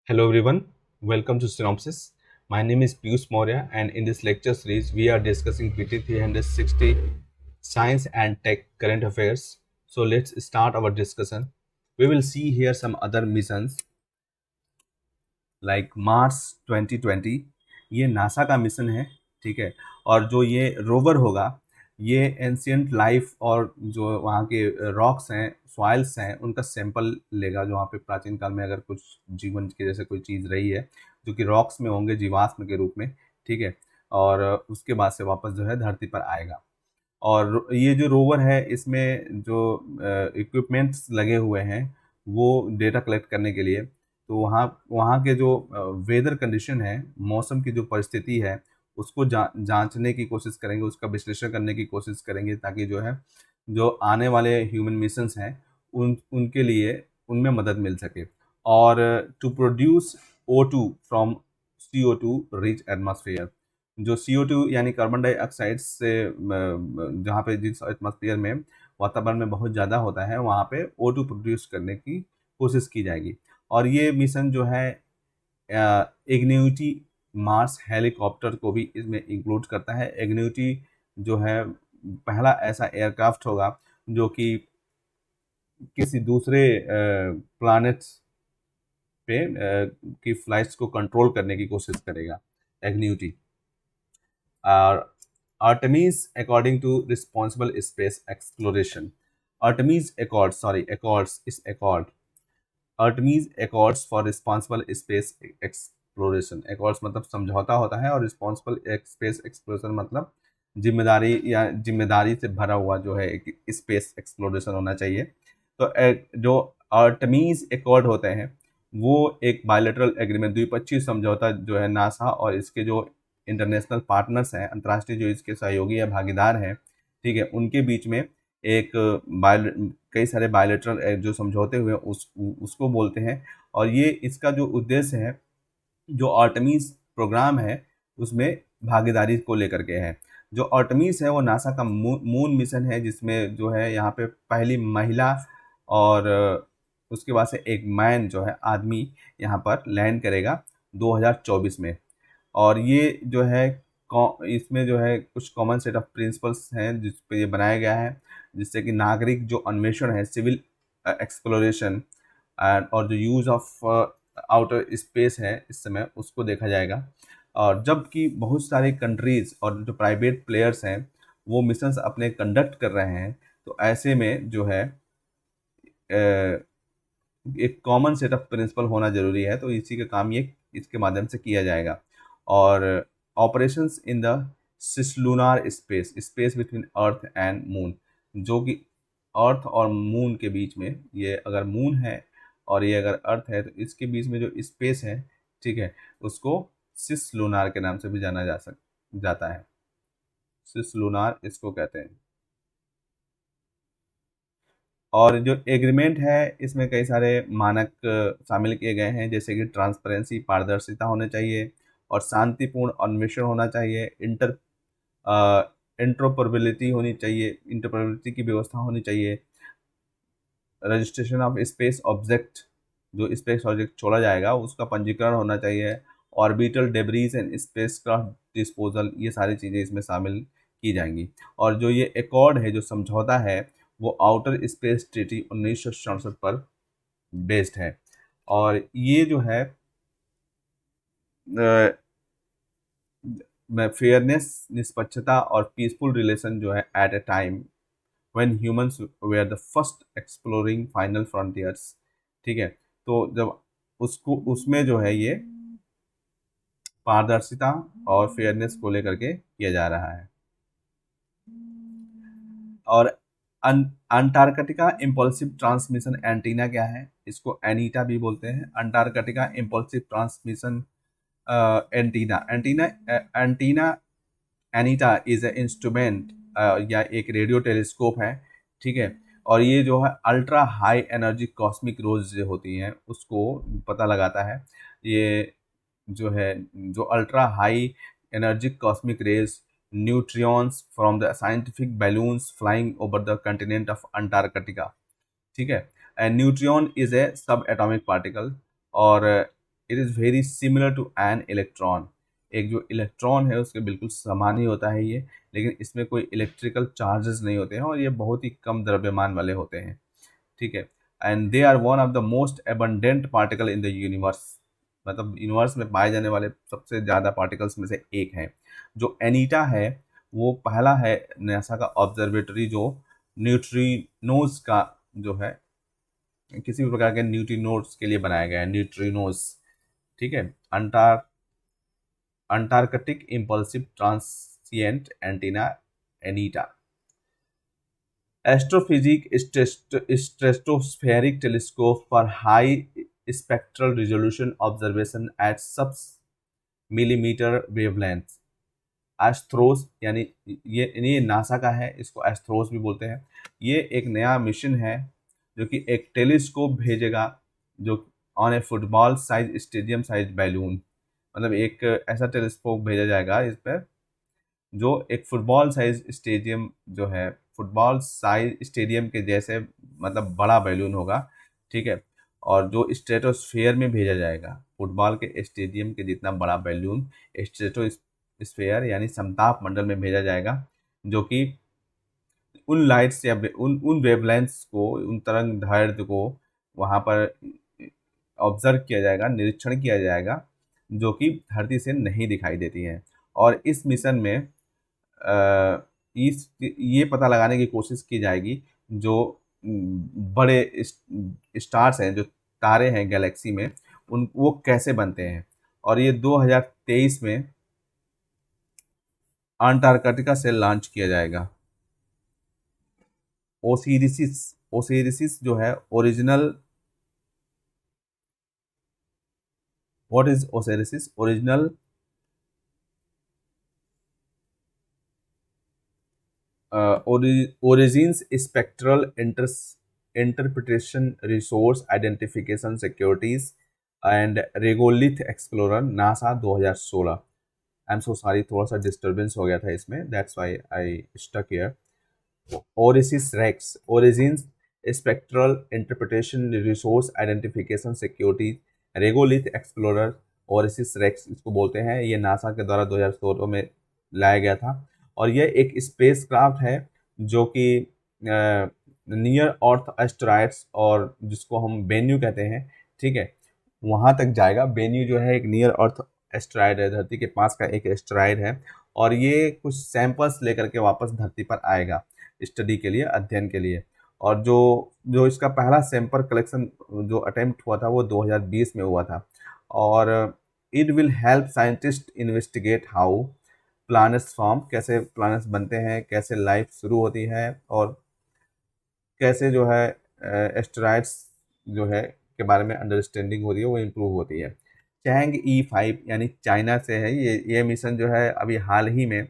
Hello everyone, welcome to Synopsis. My name is Piyush Maurya and in this lecture series we are discussing PT 360 Science and Tech Current Affairs. So let's start our discussion. We will see here some other missions like Mars 2020 ये NASA का mission है। ठीक है। और जो ये rover होगा ये एंशियंट लाइफ और जो वहाँ के रॉक्स हैं सॉइल्स हैं उनका सैंपल लेगा, जो वहाँ पे प्राचीन काल में अगर कुछ जीवन के जैसे कोई चीज़ रही है जो कि रॉक्स में होंगे जीवाश्म के रूप में। ठीक है। और उसके बाद से वापस जो है धरती पर आएगा। और ये जो रोवर है इसमें जो इक्विपमेंट्स लगे हुए हैं वो डेटा कलेक्ट करने के लिए, तो वहाँ वहाँ के जो वेदर कंडीशन है, मौसम की जो परिस्थिति है उसको जांचने की कोशिश करेंगे, उसका विश्लेषण करने की कोशिश करेंगे ताकि जो है जो आने वाले ह्यूमन मिशंस हैं उनके लिए उनमें मदद मिल सके। और to produce O2 from CO2 rich atmosphere, जो CO2 यानी कार्बन डाइऑक्साइड से जहाँ पे जिस एटमॉस्फेयर में वातावरण में बहुत ज़्यादा होता है वहाँ पे O2 प्रोड्यूस करने की कोशिश की जाएगी। और ये मिशन जो है इग्निटी मार्स हेलीकॉप्टर को भी इसमें इंक्लूड करता है। इग्निटी जो है पहला ऐसा एयरक्राफ्ट होगा जो कि किसी दूसरे प्लैनेट्स पे की फ्लाइट्स को कंट्रोल करने की कोशिश करेगा इग्निटी। और Artemis according to responsible space exploration, Artemis accord sorry accords इस accord Artemis accords for responsible space exploration. Accords मतलब समझौता होता है और रिस्पॉन्सिबल स्पेस एक्सप्लोरेशन मतलब जिम्मेदारी या जिम्मेदारी से भरा हुआ जो है एक स्पेस एक्सप्लोरेशन होना चाहिए। तो जो अर्टमीज एकॉर्ड होते हैं वो एक बायलैटरल एग्रीमेंट द्विपक्षीय समझौता जो है नासा और इसके जो इंटरनेशनल पार्टनर्स हैं, अंतर्राष्ट्रीय जो इसके सहयोगी या भागीदार हैं, ठीक है, उनके बीच में एक कई सारे बायलैटरल जो समझौते हुए उसको बोलते हैं। और ये इसका जो उद्देश्य है जो आर्टेमिस प्रोग्राम है उसमें भागीदारी को लेकर के है। जो आर्टेमिस है वो नासा का मून मिशन है जिसमें जो है यहाँ पे पहली महिला और उसके बाद से एक मैन जो है आदमी यहाँ पर लैंड करेगा 2024 में। और ये जो है इसमें जो है कुछ कॉमन सेट ऑफ प्रिंसिपल्स हैं जिस पे ये बनाया गया है, जिससे कि नागरिक जो अन्वेषण है सिविल एक्सप्लोरेशन एंड और जो यूज़ ऑफ आउटर स्पेस है इस समय उसको देखा जाएगा। और जबकि बहुत सारे कंट्रीज़ और जो प्राइवेट प्लेयर्स हैं वो मिशंस अपने कंडक्ट कर रहे हैं, तो ऐसे में जो है एक कॉमन सेट ऑफ प्रिंसिपल होना जरूरी है, तो इसी का काम ये इसके माध्यम से किया जाएगा। और operations in the cislunar space space between earth and moon, जो कि अर्थ और मून के बीच में, ये अगर मून है और ये अगर अर्थ है तो इसके बीच में जो स्पेस है, ठीक है, उसको सिसलुनार के नाम से भी जाना जाता है। सिसलुनार इसको कहते हैं। और जो एग्रीमेंट है इसमें कई सारे मानक शामिल किए गए हैं, जैसे कि ट्रांसपेरेंसी पारदर्शिता होने चाहिए और शांतिपूर्ण अन्वेषण होना चाहिए, इंटरऑपरेबिलिटी होनी चाहिए, इंटरऑपरेबिलिटी की व्यवस्था होनी चाहिए, रजिस्ट्रेशन ऑफ स्पेस ऑब्जेक्ट, जो स्पेस ऑब्जेक्ट छोड़ा जाएगा उसका पंजीकरण होना चाहिए, orbital debris and spacecraft disposal, ये सारी चीज़ें इसमें शामिल की जाएंगी। और जो ये एकॉर्ड है, जो समझौता है, वो आउटर स्पेस ट्रीटी 1967 पर बेस्ड है। और ये जो है फेयरनेस, निष्पक्षता और पीसफुल रिलेशन जो है at a time when humans were the first exploring final frontiers. ठीक है। तो जब उसको उसमें जो है ये पारदर्शिता और फेयरनेस को लेकर के किया जा रहा है। और अंटार्कटिका इम्पल्सिव ट्रांसमिशन एंटीना क्या है, इसको एनीटा भी बोलते हैं, Antarctica impulsive transmission antenna. Antenna ANITA is a instrument या एक रेडियो टेलीस्कोप है। ठीक है। और ये जो है अल्ट्रा हाई एनर्जी कॉस्मिक रोज जो होती हैं उसको पता लगाता है। ये जो है जो ultra high energy cosmic rays neutrinos from the scientific balloons flying over the continent of Antarctica. ठीक है। And neutrino is a sub atomic particle. और it is very similar to an electron. एक जो इलेक्ट्रॉन है उसके बिल्कुल समान ही होता है ये, लेकिन इसमें कोई इलेक्ट्रिकल चार्जेस नहीं होते हैं और ये बहुत ही कम द्रव्यमान वाले होते हैं, ठीक है। And they are one of the most abundant particle in the universe, मतलब यूनिवर्स में पाए जाने वाले सबसे ज़्यादा पार्टिकल्स में से एक है। जो एनीटा है वो पहला है नासा का ऑब्जर्वेटरी जो न्यूट्रिनोज का जो है, किसी भी प्रकार के न्यूट्रिनोज के लिए बनाया गया है, न्यूट्रिनोज, ठीक है। अंटार Antarctic impulsive transient antenna ANITA. Astrophysics stratospheric telescope for high spectral resolution observation at sub millimetre wavelength. ASTHROS यानी ये नासा का है, इसको एस्ट्रोस भी बोलते हैं। ये एक नया मिशन है जो कि एक टेलीस्कोप भेजेगा जो on A football size stadium size balloon, मतलब एक ऐसा टेलीस्कोप भेजा जाएगा इस पर जो एक फुटबॉल साइज स्टेडियम जो है, फुटबॉल साइज स्टेडियम के जैसे मतलब बड़ा बैलून होगा, ठीक है। और जो स्ट्रेटोस्फेयर में भेजा जाएगा, फुटबॉल के स्टेडियम के जितना बड़ा बैलून स्ट्रेटोस्फेयर यानी समताप मंडल में भेजा जाएगा, जो कि उन लाइट्स या उन वेवलेंथ्स को, उन तरंग दैर्ध्य को वहाँ पर ऑब्जर्व किया जाएगा, निरीक्षण किया जाएगा, जो कि धरती से नहीं दिखाई देती हैं। और इस मिशन में ये पता लगाने की कोशिश की जाएगी जो बड़े स्टार्स हैं, जो तारे हैं गैलेक्सी में, उन वो कैसे बनते हैं। और ये 2023 में अंटार्कटिका से लॉन्च किया जाएगा। ओसिरिस जो है original, what is OSIRIS? Original origins spectral interpretation resource identification securities and regolith explorer NASA 2016। I am so sorry, थोड़ा सा डिस्टर्बेंस हो गया था इसमें, that's why I stuck here. OSIRIS REx origins spectral interpretation resource identification security regolith explorer, OSIRIS REx इसको बोलते हैं। ये नासा के द्वारा 2016 में लाया गया था और यह एक स्पेस क्राफ्ट है जो कि नियर अर्थ एस्टेरॉइड्स, और जिसको हम बेन्यू कहते हैं, ठीक है, वहाँ तक जाएगा। बेन्यू जो है एक नियर अर्थ एस्टेरॉइड है, धरती के पास का एक एस्टेरॉइड है, और ये कुछ सैंपल्स लेकर के वापस धरती पर आएगा स्टडी के लिए, अध्ययन के लिए। और जो जो इसका पहला सैंपल कलेक्शन जो अटेम्प्ट हुआ था वो 2020 में हुआ था। और it will help scientist investigate how planets form, कैसे प्लैनेट्स बनते हैं, कैसे लाइफ शुरू होती है, और कैसे जो है एस्टेरॉइड्स जो है के बारे में अंडरस्टैंडिंग हो रही है, वो इम्प्रूव होती है। चैंग E5 यानी चाइना से है ये मिशन जो है अभी हाल ही में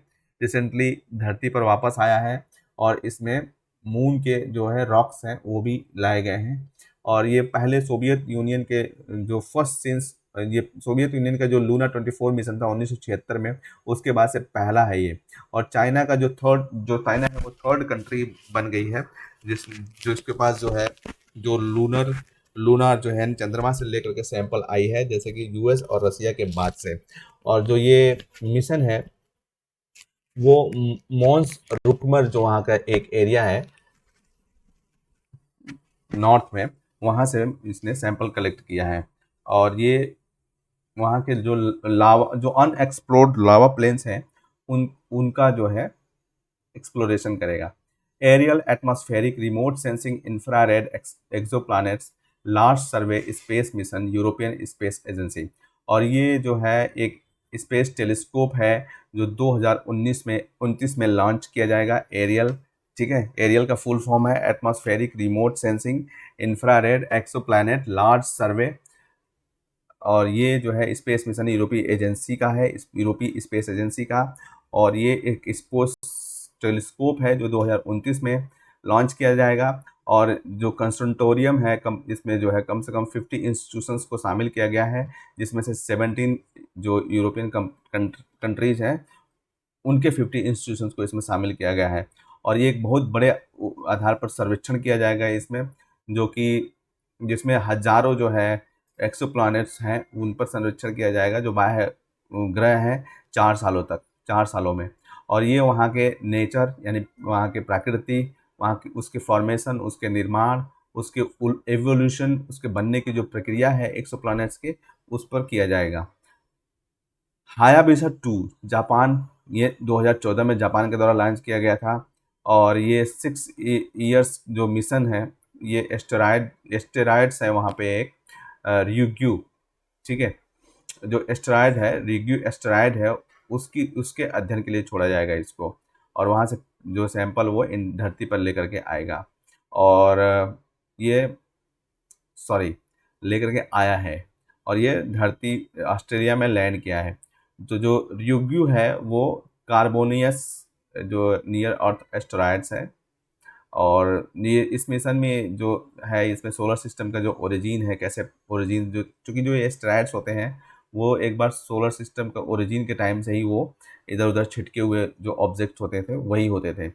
रिसेंटली धरती पर वापस आया है, और इसमें मून के जो है रॉक्स हैं वो भी लाए गए हैं। और ये पहले सोवियत यूनियन के जो फर्स्ट सिंस ये सोवियत यूनियन का जो लूना 24 मिशन था 1976 में, उसके बाद से पहला है ये। और चाइना का जो चाइना है वो थर्ड कंट्री बन गई है जो इसके पास जो है जो लूना जो है चंद्रमा से लेकर के सैंपल आई है, जैसे कि यूएस और रसिया के बाद से। और जो ये मिशन है वो मॉन्स रुकमर जो वहाँ का एक एरिया है नॉर्थ में, वहाँ से इसने सैंपल कलेक्ट किया है। और ये वहाँ के जो लावा, जो अनएक्सप्लोर्ड लावा प्लेन्स हैं, उनका जो है एक्सप्लोरेशन करेगा। ARIEL atmospheric remote sensing infrared exoplanets large survey space mission European space agency. और ये जो है एक स्पेस टेलीस्कोप है जो 2029 में लॉन्च किया जाएगा। एरियल, ठीक है, एरियल का फुल फॉर्म है atmospheric remote sensing infrared exoplanet large survey. और ये जो है स्पेस मिशन यूरोपीय एजेंसी का है, यूरोपीय स्पेस एजेंसी का। और ये एक स्पेस टेलीस्कोप है जो 2029 में लॉन्च किया जाएगा। और जो कंसर्टोरियम है इसमें जो है कम से कम 50 इंस्टीट्यूशंस को शामिल किया गया है, जिसमें से 17 जो यूरोपियन कंट्रीज हैं उनके 50 इंस्टीट्यूशंस को इसमें शामिल किया गया है। और ये एक बहुत बड़े आधार पर सर्वेक्षण किया जाएगा इसमें, जो कि जिसमें हजारों जो है एक्सोप्लैनेट्स हैं उन पर सर्वेक्षण किया जाएगा, जो बाह्य ग्रह हैं, 4 सालों में। और ये वहाँ के नेचर यानी वहाँ के प्रकृति, वहाँ की उसके फॉर्मेशन, उसके निर्माण, उसके एवोल्यूशन, उसके बनने की जो प्रक्रिया है एक्सोप्लैनेट्स के, उस पर किया जाएगा। हायाबुसा 2 जापान, ये 2014 में जापान के द्वारा लॉन्च किया गया था। और ये 6 इयर्स जो मिशन है, ये एस्टेरॉयड्स है वहाँ पे एक ryukyu, ठीक है, जो एस्टेरॉयड है ryukyu एस्टेरॉयड है, उसके अध्ययन के लिए छोड़ा जाएगा इसको। और वहाँ से जो सैंपल वो इन धरती पर लेकर के आएगा। और ये सॉरी लेकर के आया है, और ये धरती ऑस्ट्रेलिया में लैंड किया है। तो जो ryukyu है वो कार्बोनियस जो नियर अर्थ एस्टेरॉयड्स है। और ये इस मिशन में जो है, इसमें सोलर सिस्टम का जो ओरिजिन है, कैसे ओरिजिन, जो चूँकि जो ये एस्टेरॉयड्स होते हैं वो एक बार सोलर सिस्टम का ओरिजिन के टाइम से ही वो इधर उधर छिटके हुए जो ऑब्जेक्ट्स होते थे वही होते थे,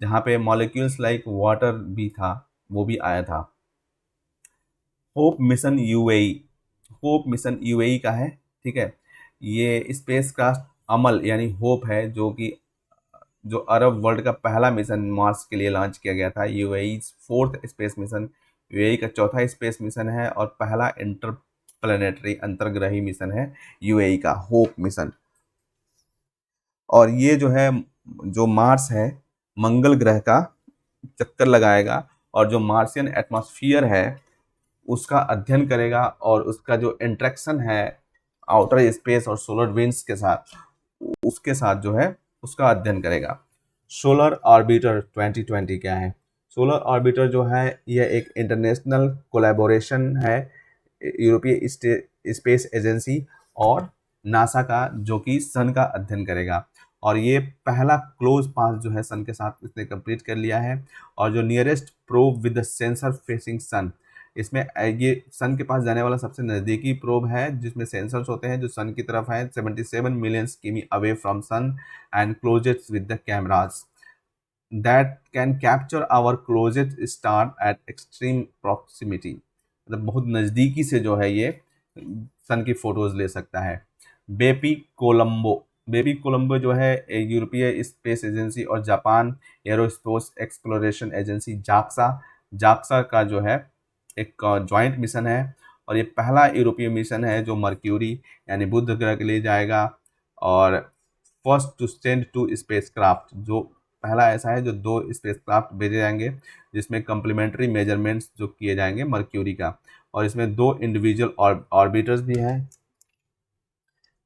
जहाँ पे मॉलिक्यूल्स लाइक वाटर भी था, वो भी आया था। Hope mission UAE, hope mission UAE का है, ठीक है। ये स्पेस क्राफ्ट अमल यानी होप है, जो कि जो अरब वर्ल्ड का पहला मिशन मार्स के लिए लॉन्च किया गया था। UAE fourth space mission, UAE का चौथा स्पेस मिशन है और पहला इंटरप्लेनेटरी अंतर्ग्रही मिशन है यूएई का होप मिशन। और ये जो है, जो मार्स है, मंगल ग्रह का चक्कर लगाएगा और जो मार्शियन एटमॉस्फेयर है उसका अध्ययन करेगा, और उसका जो इंट्रैक्शन है आउटर स्पेस और सोलर विंड्स के साथ, उसके साथ जो है उसका अध्ययन करेगा। सोलर ऑर्बिटर 2020 क्या है? सोलर ऑर्बिटर जो है यह एक इंटरनेशनल कोलैबोरेशन है यूरोपीय स्पेस एजेंसी और नासा का, जो कि सन का अध्ययन करेगा। और ये पहला क्लोज पास जो है सन के साथ इसने कंप्लीट कर लिया है। और जो nearest probe with the sensor facing sun, इसमें ये सन के पास जाने वाला सबसे नज़दीकी प्रोब है जिसमें सेंसर्स होते हैं जो सन की तरफ है 77 मिलियन किमी away from sun and closest with the cameras that can capture our closest star at extreme proximity. मतलब बहुत नज़दीकी से जो है ये सन की फोटोज ले सकता है। बेपी कोलंबो, बेबी कोलंबो जो है एक यूरोपीय स्पेस एजेंसी और Japan aerospace exploration agency JAXA, JAXA का जो है एक जॉइंट मिशन है। और ये पहला यूरोपीय मिशन है जो मर्क्यूरी यानी बुध ग्रह के लिए जाएगा। और first to send two spacecraft, जो पहला ऐसा है जो 2 स्पेस क्राफ्ट भेजे जाएंगे जिसमें कम्प्लीमेंट्री मेजरमेंट्स जो किए जाएंगे मर्क्यूरी का। और इसमें 2 इंडिविजुअल ऑर्बिटर्स भी हैं,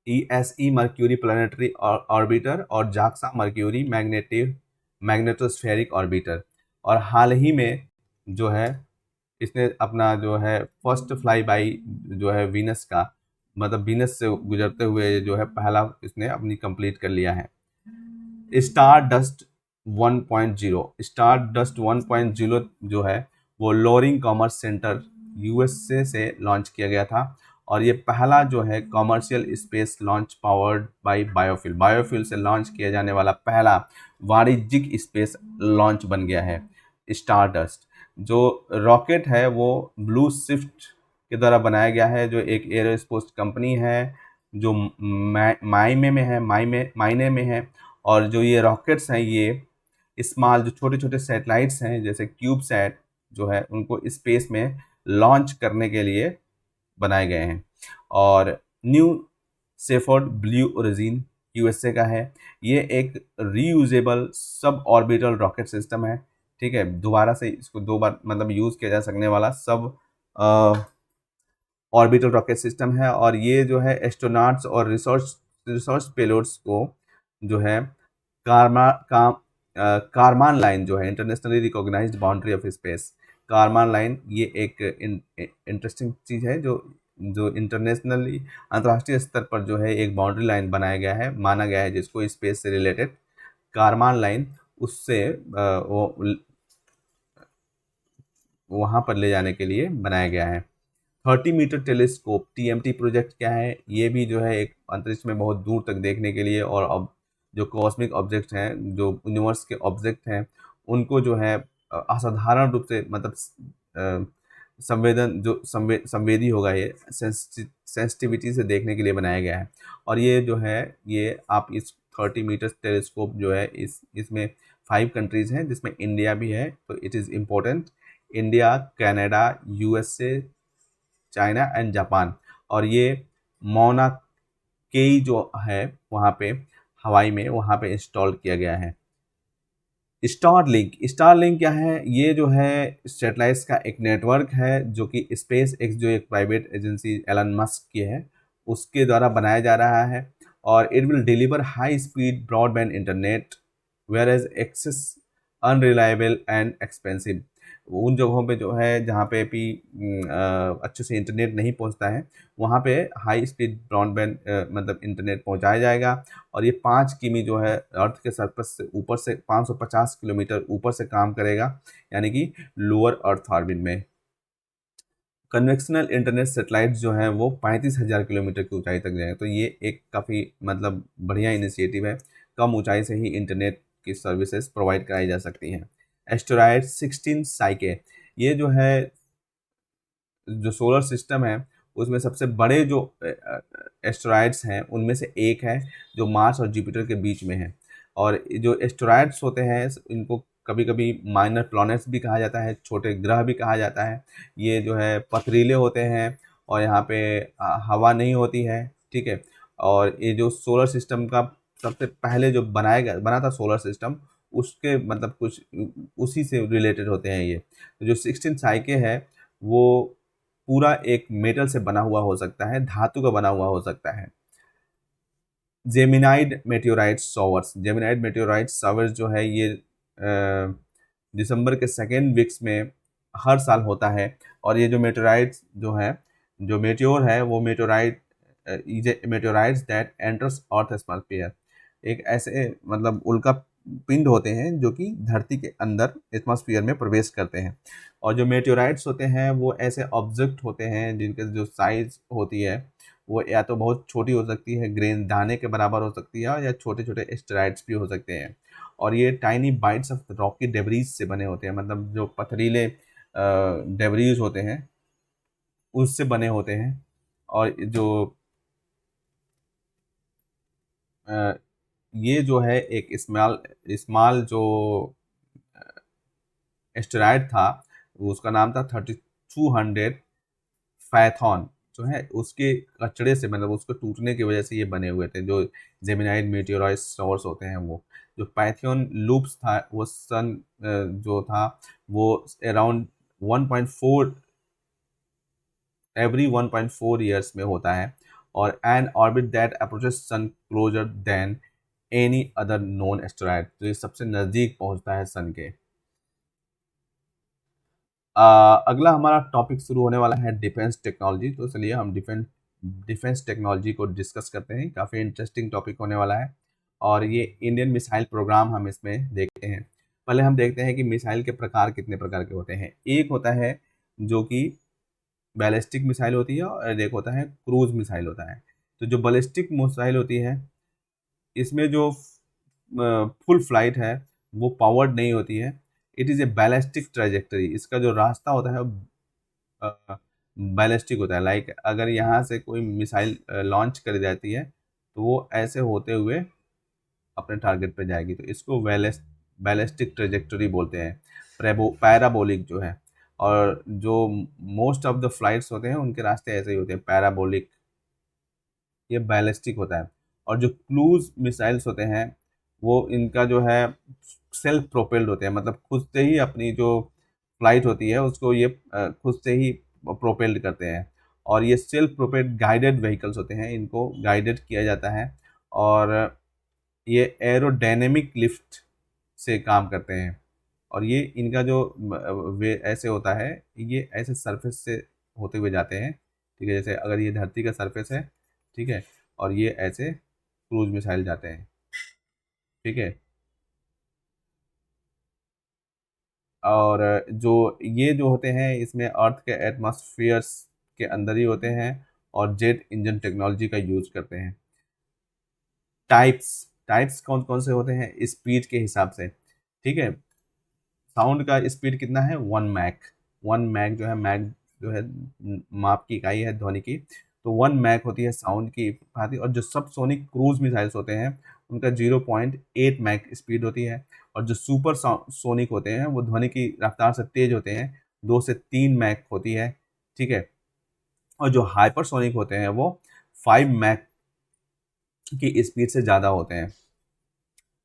ESE मर्क्यूरी प्लानिटरी ऑर्बिटर और जाक्सा मर्क्यूरी मैग्नेटोस्फेरिक ऑर्बिटर। और हाल ही में जो है इसने अपना जो है फर्स्ट फ्लाई बाई जो है वीनस का, मतलब वीनस से गुजरते हुए जो है पहला इसने अपनी कंप्लीट कर लिया है। स्टार डस्ट 1.0, स्टार डस्ट 1.0 जो है वो लोरिंग कॉमर्स सेंटर यूएसए से लॉन्च किया गया था। और ये पहला जो है commercial space launch powered by biofuel, biofuel से लॉन्च किया जाने वाला पहला वाणिज्यिक स्पेस लॉन्च बन गया है स्टार डस्ट। जो रॉकेट है वो ब्लू स्विफ्ट के द्वारा बनाया गया है, जो एक एरोस्पेस कंपनी है जो मायने में है। और जो ये रॉकेट्स हैं ये स्मॉल जो छोटे छोटे सैटेलाइट्स हैं जैसे क्यूब सैट जो है उनको स्पेस में लॉन्च करने के लिए बनाए गए हैं। और न्यू सेफोर्ड ब्लू ओरिजिन यूएसए का है। ये एक reusable sub orbital rocket system है, ठीक है, दोबारा से इसको 2 बार मतलब यूज़ किया जा सकने वाला सब ऑर्बिटल रॉकेट सिस्टम है। और ये जो है एस्ट्रोनॉट्स और रिसर्च पेलोड्स को जो है कारमान लाइन जो है internationally recognised boundary of space, Karman line ये एक इंटरेस्टिंग चीज़ है जो जो इंटरनेशनली अंतर्राष्ट्रीय स्तर पर जो है एक बाउंड्री लाइन बनाया गया है, माना गया है जिसको स्पेस से रिलेटेड कारमान लाइन, उससे वो वहाँ पर ले जाने के लिए बनाया गया है। 30 मीटर टेलीस्कोप TMT प्रोजेक्ट क्या है? ये भी जो है एक अंतरिक्ष में बहुत दूर तक देखने के लिए, और अब जो कॉस्मिक ऑब्जेक्ट्स हैं, जो यूनिवर्स के ऑब्जेक्ट हैं, उनको जो है असाधारण रूप से मतलब संवेदी होगा, ये सेंसिटिविटी से देखने के लिए बनाया गया है। और ये जो है, ये आप इस 30 मीटर टेलीस्कोप जो है, इसमें 5 कंट्रीज़ हैं जिसमें इंडिया भी है, तो it is important. India, Canada, USA, China and Japan. और ये मौना केई जो है वहाँ पे हवाई में, वहाँ पे इंस्टॉल किया गया है। स्टारलिंक क्या है? ये जो है सैटेलाइट्स का एक नेटवर्क है जो कि स्पेस एक्स, जो एक प्राइवेट एजेंसी एलन मस्क की है, उसके द्वारा बनाया जा रहा है। और it will deliver high speed broadband internet where is access unreliable and expensive. उन जगहों पे जो है जहाँ पे भी अच्छे से इंटरनेट नहीं पहुँचता है, वहाँ पे हाई स्पीड ब्रॉडबैंड मतलब इंटरनेट पहुँचाया जाएगा। और ये 5 किमी जो है अर्थ के सरफेस से ऊपर से 550 किलोमीटर ऊपर से काम करेगा, यानी कि लोअर अर्थ ऑर्बिट में। कन्वेक्शनल इंटरनेट सेटेलाइट जो हैं वो 35,000 किलोमीटर की ऊंचाई तक जाएंगे। तो ये एक काफ़ी मतलब बढ़िया इनिशिएटिव है। कम ऊंचाई से ही इंटरनेट की सर्विसेज प्रोवाइड कराई जा सकती हैं। एस्टेरॉयड 16 साइके, ये जो है जो सोलर सिस्टम है उसमें सबसे बड़े जो एस्टेरॉयड्स हैं उनमें से एक है, जो मार्स और जुपिटर के बीच में है। और जो एस्टेरॉयड्स होते हैं इनको कभी कभी माइनर प्लैनेट्स भी कहा जाता है, छोटे ग्रह भी कहा जाता है। ये जो है पथरीले होते हैं और यहाँ पे हवा नहीं होती है, ठीक है। और ये जो सोलर सिस्टम का सबसे पहले जो बना था सोलर सिस्टम, उसके मतलब कुछ उसी से रिलेटेड होते हैं ये। तो जो 16 साइके है वो पूरा एक मेटल से बना हुआ हो सकता है, धातु का बना हुआ हो सकता है। जेमिनाइड मेटेओराइट शॉवर्स जो है ये दिसंबर के सेकेंड वीक्स में हर साल होता है। और ये जो मेटेओराइट्स जो है, जो मेटेओर है, वो मेटेओराइट्स दैट एंटर्स अर्थ एटमॉस्फेयर, एक ऐसे मतलब उल्का पिंड होते हैं जो कि धरती के अंदर एटमॉस्फेयर में प्रवेश करते हैं। और जो मेटेओराइट्स होते हैं वो ऐसे ऑब्जेक्ट होते हैं जिनके जो साइज होती है वो या तो बहुत छोटी हो सकती है, ग्रेन दाने के बराबर हो सकती है, या छोटे छोटे एस्टेरॉइड्स भी हो सकते हैं। और ये tiny bytes of Rocky debris से बने होते हैं, मतलब जो पथरीले डेब्रीज होते हैं उससे बने होते हैं। और जो अ, ये जो है एक स्मॉल स्मॉल जो एस्टेरॉयड था, उसका नाम था 3200 फायथॉन, जो है उसके कचड़े से मतलब उसको टूटने की वजह से ये बने हुए थे, जो जेमिनाइड मेटेओराइट शॉवर्स होते हैं वो। जो पाइथियन लूप्स था वो सन जो था वो अराउंड 1.4 एवरी 1.4 ईयर्स में होता है। और an orbit that approaches sun closer than any other known asteroid, तो ये सबसे नज़दीक पहुंचता है सन के। अगला हमारा टॉपिक शुरू होने वाला है डिफेंस टेक्नोलॉजी। तो चलिए हम डिफेंस टेक्नोलॉजी को डिस्कस करते हैं। काफ़ी इंटरेस्टिंग टॉपिक होने वाला है। और ये इंडियन मिसाइल प्रोग्राम हम इसमें देखते हैं। पहले हम देखते हैं कि मिसाइल के प्रकार कितने प्रकार के होते हैं। एक होता है जो कि बैलिस्टिक मिसाइल होती है, और एक होता है क्रूज मिसाइल होता है। तो जो बैलिस्टिक मिसाइल होती है इसमें जो फुल फ्लाइट है वो पावर्ड नहीं होती है। It is a ballistic trajectory, इसका जो रास्ता होता है बैलिस्टिक होता है। लाइक अगर यहाँ से कोई मिसाइल लॉन्च करी जाती है तो वो ऐसे होते हुए अपने टारगेट पे जाएगी, तो इसको बैलिस्टिक ट्रेजेक्टरी बोलते हैं। पैराबोलिक जो है, और जो मोस्ट ऑफ द फ्लाइट्स होते हैं उनके रास्ते ऐसे ही होते हैं, पैराबोलिक, ये बैलिस्टिक होता है। और जो क्रूज मिसाइल्स होते हैं वो इनका जो है सेल्फ प्रोपेल्ड होते हैं, मतलब खुद से ही अपनी जो फ्लाइट होती है उसको ये खुद से ही प्रोपेल्ड करते हैं। और ये सेल्फ प्रोपेल्ड गाइडेड व्हीकल्स होते हैं, इनको गाइडेड किया जाता है। और ये एरोडायनेमिक लिफ्ट से काम करते हैं। और ये इनका जो वे ऐसे होता है, ये ऐसे सरफेस से होते हुए जाते हैं, ठीक है। जैसे अगर ये धरती का सरफेस है, ठीक है, और ये ऐसे क्रूज मिसाइल जाते हैं, ठीक है। और जो ये जो होते हैं इसमें अर्थ के एटमॉस्फेयर्स के अंदर ही होते हैं, और जेट इंजन टेक्नोलॉजी का यूज करते हैं। टाइप्स टाइप्स कौन कौन से होते हैं स्पीड के हिसाब से, ठीक है। साउंड का स्पीड कितना है? 1 मैक। 1 मैक जो है मैक जो है माप की इकाई है ध्वनि की, तो 1 मैक होती है साउंड की भांति, और जो सब सोनिक क्रूज मिसाइल्स होते हैं उनका 0.8 मैक स्पीड होती है, और जो सुपर सोनिक होते हैं वो ध्वनि की रफ्तार से तेज होते हैं, 2 से 3 मैक होती है, ठीक है। और जो हाइपरसोनिक होते हैं वो 5 मैक की स्पीड से ज़्यादा होते हैं।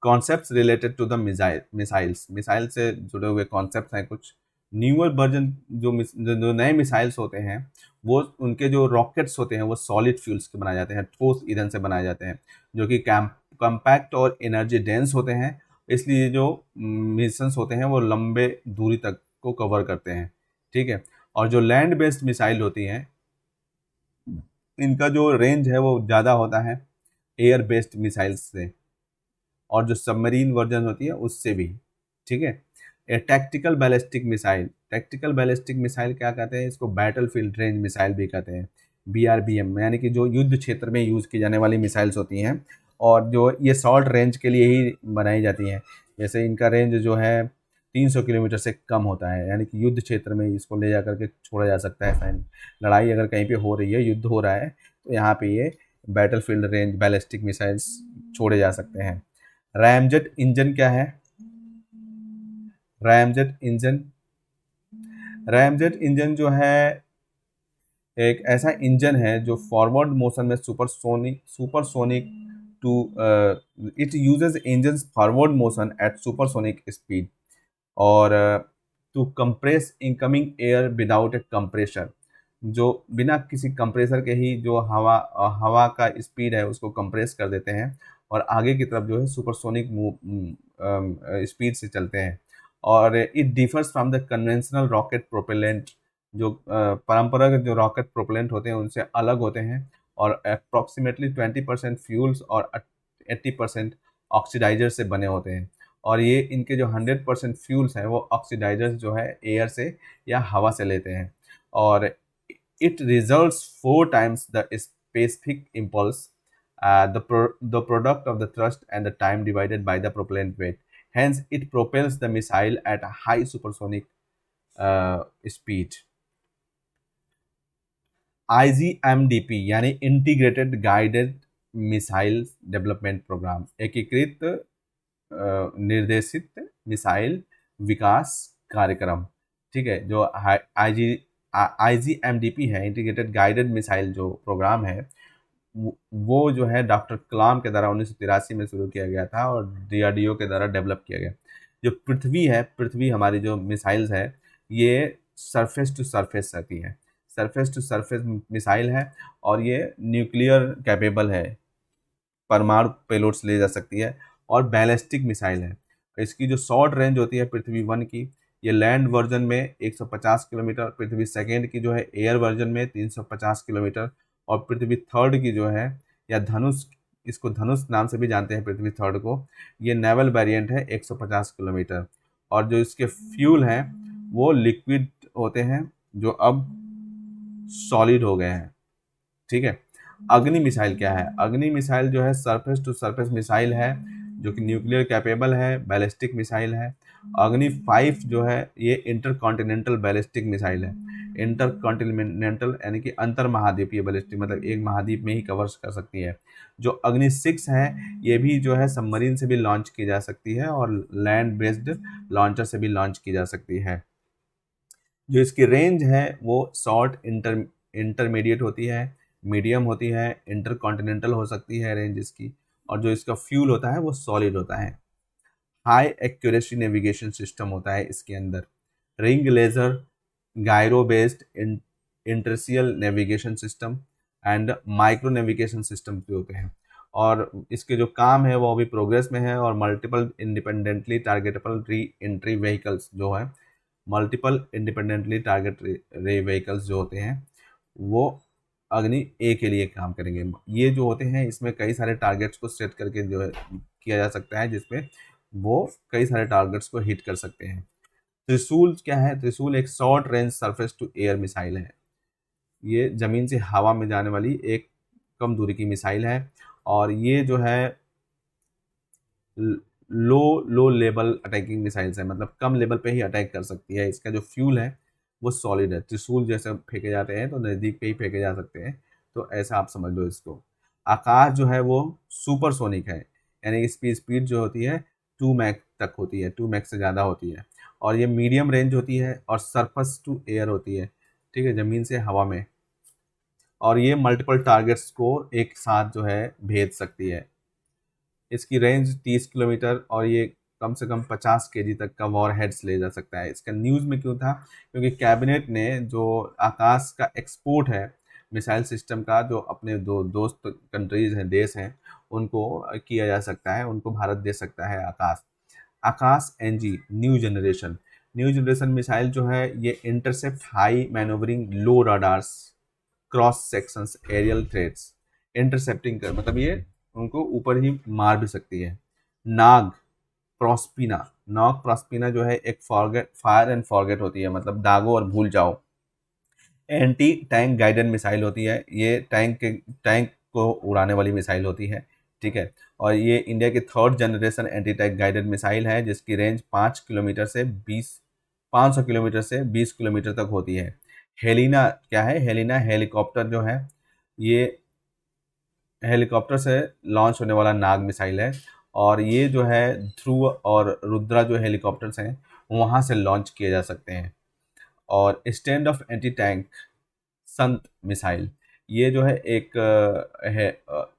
Concepts related to the missiles, missile से जुड़े हुए कॉन्सेप्ट्स हैं कुछ। न्यूअर वर्जन जो नए मिसाइल्स होते हैं वो उनके जो रॉकेट्स होते हैं वो सॉलिड फ्यूल्स के बनाए जाते हैं, ठोस ईंधन से बनाए जाते हैं, जो कि कम्पैक्ट और एनर्जी डेंस होते हैं। इसलिए जो मिशंस होते हैं वो लंबे दूरी तक को कवर करते हैं, ठीक है। और जो लैंड बेस्ड मिसाइल होती हैं इनका जो रेंज है वो ज़्यादा होता है एयर बेस्ड मिसाइल्स से, और जो सबमरीन वर्जन होती है उससे भी, ठीक है। A tactical ballistic missile, tactical ballistic missile क्या कहते हैं, इसको बैटल फील्ड रेंज मिसाइल भी कहते हैं, BRBM, यानी कि जो युद्ध क्षेत्र में यूज़ की जाने वाली मिसाइल्स होती हैं, और जो ये शॉर्ट रेंज के लिए ही बनाई जाती हैं। जैसे इनका रेंज जो है 300 किलोमीटर से कम होता है, यानी कि युद्ध क्षेत्र में इसको ले जा करके छोड़ा जा सकता है। फैन लड़ाई अगर कहीं पे हो रही है, युद्ध हो रहा है, तो यहाँ पे ये battle field range ballistic missiles छोड़े जा सकते हैं। रैमजेट इंजन क्या है? रैमजेट इंजन, रैमजेट इंजन जो है एक ऐसा इंजन है जो फॉरवर्ड मोशन में supersonic to it uses engines forward motion at supersonic speed, और to compress incoming air without a compressor, जो बिना किसी कंप्रेसर के ही जो हवा का स्पीड है उसको कंप्रेस कर देते हैं, और आगे की तरफ जो है सुपरसोनिक स्पीड से चलते हैं। और it differs from the conventional rocket propellant, जो परंपरागत जो रॉकेट प्रोपेलेंट होते हैं उनसे अलग होते हैं, और अप्रॉक्सीमेटली 20% फ्यूल्स और 80% ऑक्सीडाइजर से बने होते हैं। और ये इनके जो 100% फ्यूल्स हैं वो ऑक्सीडाइजर्स जो है एयर से या हवा से लेते हैं, और it results 4 times the specific impulse, the product of the thrust and the time divided by the propellant weight. Hence, it propels the missile at a high supersonic speed. IGMDP यानी integrated guided missile development programme, एकीकृत निर्देशित missile विकास कार्यक्रम, ठीक है। जो IGMDP है, integrated guided missile जो programme है, वो जो है डॉक्टर कलाम के द्वारा 1983 में शुरू किया गया था, और DRDO के द्वारा डेवलप किया गया। जो पृथ्वी है, पृथ्वी हमारी जो मिसाइल्स है ये सरफेस टू सरफेस आती है, सरफेस टू सरफेस मिसाइल है, और ये न्यूक्लियर कैपेबल है, परमाणु पेलोड्स ले जा सकती है, और बैलिस्टिक मिसाइल है। इसकी जो शॉर्ट रेंज होती है पृथ्वी 1 की, ये लैंड वर्जन में 150 किलोमीटर, पृथ्वी सेकेंड की जो है एयर वर्जन में 350 किलोमीटर, और पृथ्वी थर्ड की जो है, या धनुष, इसको धनुष नाम से भी जानते हैं पृथ्वी थर्ड को, ये नेवल वेरिएंट है 150 किलोमीटर। और जो इसके फ्यूल हैं वो लिक्विड होते हैं जो अब सॉलिड हो गए हैं, ठीक है। अग्नि मिसाइल क्या है? अग्नि मिसाइल जो है सरफेस टू सरफेस मिसाइल है, जो कि न्यूक्लियर कैपेबल है, बैलिस्टिक मिसाइल है। अग्नि 5 जो है ये इंटर कॉन्टिनेंटल बैलिस्टिक मिसाइल है। इंटर कॉन्टिनेंटल यानी कि अंतर महाद्वीपीय बैलिस्टिक, मतलब एक महाद्वीप में ही कवर कर सकती है। जो अग्नि 6 है ये भी जो है सबमरीन से भी लॉन्च की जा सकती है, और लैंड बेस्ड लॉन्चर से भी लॉन्च की जा सकती है। जो इसकी रेंज है वो शॉर्ट, इंटरमीडिएट होती है, मीडियम होती है, इंटर कॉन्टिनेंटल हो सकती है रेंज इसकी, और जो इसका फ्यूल होता है वो सॉलिड होता है। हाई एक्यूरेसी नेविगेशन सिस्टम होता है इसके अंदर, ring laser, gyro based inertial navigation system, and micro navigation system भी होते हैं। और इसके जो काम है वो अभी प्रोग्रेस में है, और multiple independently targetable re entry vehicles जो है, मल्टीपल इंडिपेंडेंटली टारगेट रे व्हीकल्स जो होते हैं वो अग्नि ए के लिए काम करेंगे। ये जो होते हैं इसमें कई सारे टारगेट्स को सेट करके जो है किया जा सकता है, जिसमें वो कई सारे टारगेट्स को हिट कर सकते हैं। त्रिशूल क्या है? त्रिशूल एक short range surface to air missile है। ये ज़मीन से हवा में जाने वाली एक कम दूरी की मिसाइल है, और ये जो है लो लो लेवल अटैकिंग मिसाइल्स है, मतलब कम लेवल पे ही अटैक कर सकती है। इसका जो फ्यूल है वो सॉलिड है। त्रिशूल जैसे फेंके जाते हैं तो नज़दीक पे ही फेंके जा सकते हैं, तो ऐसा आप समझ लो इसको। आकाश जो है वो सुपरसोनिक है, यानी इसकी स्पीड जो होती है 2 मैक तक होती है, 2 मैक से ज़्यादा होती है। और ये मीडियम रेंज होती है और सरफेस टू एयर होती है, ठीक है, ज़मीन से हवा में। और ये मल्टीपल टारगेट्स को एक साथ जो है भेज सकती है। इसकी रेंज 30 किलोमीटर और ये कम से कम 50 केजी तक का वॉर हेड्स ले जा सकता है। इसका न्यूज़ में क्यों था? क्योंकि कैबिनेट ने जो आकाश का एक्सपोर्ट है मिसाइल सिस्टम का, जो अपने दो दोस्त कंट्रीज हैं, देश हैं, उनको किया जा सकता है, उनको भारत दे सकता है Akash. Akash NG new generation missile जो है ये intercept high manoeuvring low radars cross sections aerial threats. Intercepting कर मतलब ये उनको ऊपर ही मार भी सकती है। नाग प्रॉस्पिना नाग प्रॉस्पिना जो है एक फॉरगेट फायर एंड फॉरगेट होती है, मतलब दागो और भूल जाओ। एंटी टैंक गाइडेड मिसाइल होती है, ये टैंक को उड़ाने वाली मिसाइल होती है, ठीक है। और ये इंडिया की third generation anti tank guided missile है, जिसकी रेंज 500 किलोमीटर से 20 किलोमीटर तक होती है। हेलिना क्या है? हेलिना हेलीकॉप्टर जो है, ये हेलीकॉप्टर से लॉन्च होने वाला नाग मिसाइल है। और ये जो है ध्रुव और रुद्रा जो हेलीकॉप्टर्स हैं वहाँ से लॉन्च किए जा सकते हैं। और stand of anti tank Sant missile, ये जो है एक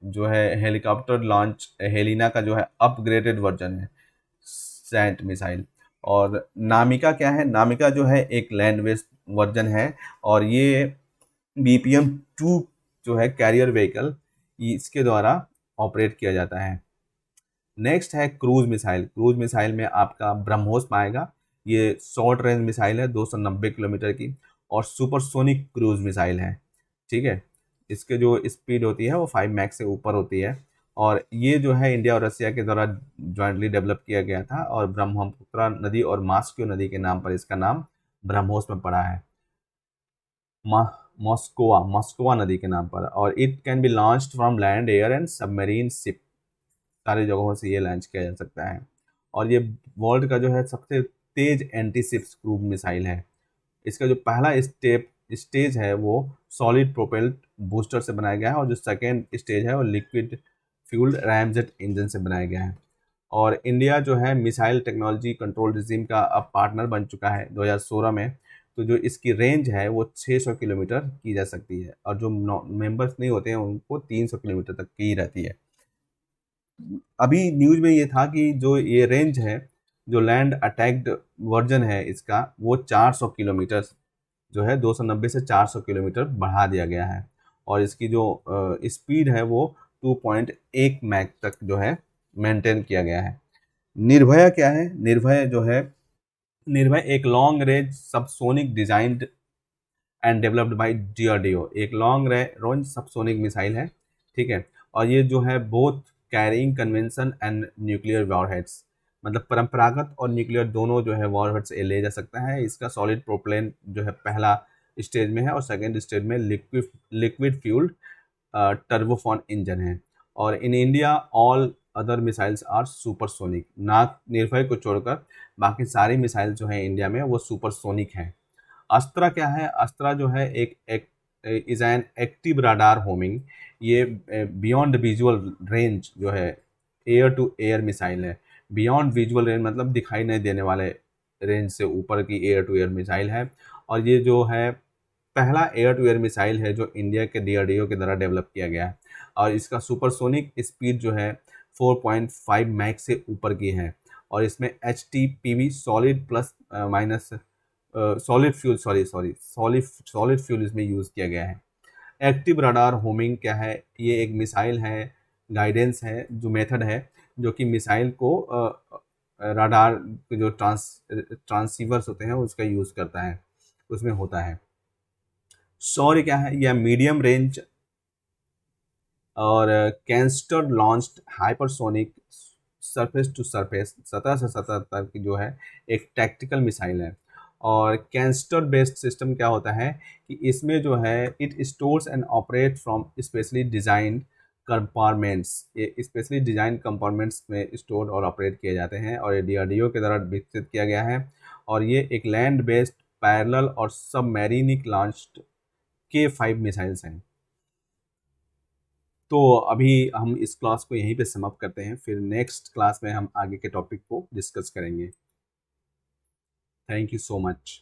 जो है हेलीकॉप्टर लॉन्च हेलिना का जो है अपग्रेडेड वर्जन है सैंट मिसाइल। और नामिका क्या है? नामिका जो है एक लैंड बेस्ड वर्जन है, और ये BPM-2 जो है कैरियर व्हीकल, इसके द्वारा ऑपरेट किया जाता है। नेक्स्ट है क्रूज मिसाइल में आपका ब्रह्मोस आएगा। ये शॉर्ट रेंज मिसाइल है 290 किलोमीटर की, और सुपरसोनिक क्रूज मिसाइल है, ठीक है। इसके जो स्पीड होती है वो 5 मैक्स से ऊपर होती है। और ये जो है इंडिया और रसिया के द्वारा जॉइंटली डेवलप किया गया था, और ब्रह्मपुत्रा नदी और मास्को नदी के नाम पर इसका नाम ब्रह्मोस में पड़ा है। मॉस्कोवा नदी के नाम पर। और it can be launched from land, air and submarine ship, सारी जगहों से ये लॉन्च किया जा सकता है। और ये वर्ल्ड का जो है सबसे तेज एंटी शिप क्रूज मिसाइल है। इसका जो पहला स्टेज है वो सॉलिड प्रोपेल्ड बूस्टर से बनाया गया है, और जो सेकेंड स्टेज है वो लिक्विड फ्यूल्ड रैमजेट इंजन से बनाया गया है। और इंडिया जो है मिसाइल टेक्नोलॉजी कंट्रोल रिजीम का अब पार्टनर बन चुका है 2016 में। तो जो इसकी रेंज है वो 600 किलोमीटर की जा सकती है, और जो मेंबर्स नहीं होते हैं उनको 300 किलोमीटर तक की रहती है। अभी न्यूज़ में ये था कि जो ये रेंज है, जो लैंड अटैक्ड वर्जन है इसका, वो 400 किलोमीटर जो है 290 से 400 किलोमीटर बढ़ा दिया गया है। और इसकी जो स्पीड है वो 2.1 मैक तक जो है मेंटेन किया गया है। निर्भया क्या है? निर्भय एक long range subsonic designed and developed by DRDO, एक लॉन्ग रेंज सबसोनिक मिसाइल है, ठीक है। और ये जो है both carrying convention and nuclear warheads, मतलब परंपरागत और न्यूक्लियर दोनों जो है वॉरहेड्स ले जा सकता है। इसका सॉलिड प्रोपेलेंट जो है पहला स्टेज में है, और सेकेंड स्टेज में लिक्विड फ्यूल्ड टर्बोफॉन इंजन है। और in India all other missiles are supersonic. Nag Nirbhay को छोड़कर बाकी सारी मिसाइल जो है इंडिया में वो सुपरसोनिक हैं। अस्त्रा क्या है? अस्त्रा जो है एक is an active radar homing, ये बियॉन्ड विजुअल रेंज जो है एयर टू एयर मिसाइल है। बियॉन्ड विजुअल रेंज मतलब दिखाई नहीं देने वाले रेंज से ऊपर की एयर टू एयर मिसाइल है। और ये जो है पहला एयर टू एयर मिसाइल है जो इंडिया के DRDO के द्वारा डेवलप किया गया है। और इसका सुपरसोनिक स्पीड जो है 4.5 मैक से ऊपर की है। और इसमें HTPV solid plus minus solid fuel इसमें यूज़ किया गया है। एक्टिव रडार होमिंग क्या है? ये एक मिसाइल है, गाइडेंस है, जो मेथड है जो कि मिसाइल को रडार के जो ट्रांसीवर्स होते हैं उसका यूज़ करता है, उसमें होता है। सौर्य क्या है? यह मीडियम रेंज और canister launched hypersonic surface to surface, सतह से सतह तक की जो है एक टैक्टिकल मिसाइल है। और कैंस्टर बेस्ड सिस्टम क्या होता है कि इसमें जो है it stores and operate from specially designed compartments, ये स्पेशली डिजाइन कंपार्टमेंट्स में स्टोर और ऑपरेट किए जाते हैं, और ये DRDO के द्वारा विकसित किया गया है। और ये एक लैंड बेस्ड पैरेलल और सबमैरिनिक लॉन्च्ड K5 मिसाइल्स हैं। तो अभी हम इस क्लास को यहीं पे समाप्त करते हैं, फिर नेक्स्ट क्लास में हम आगे के टॉपिक को डिस्कस करेंगे। Thank you so much.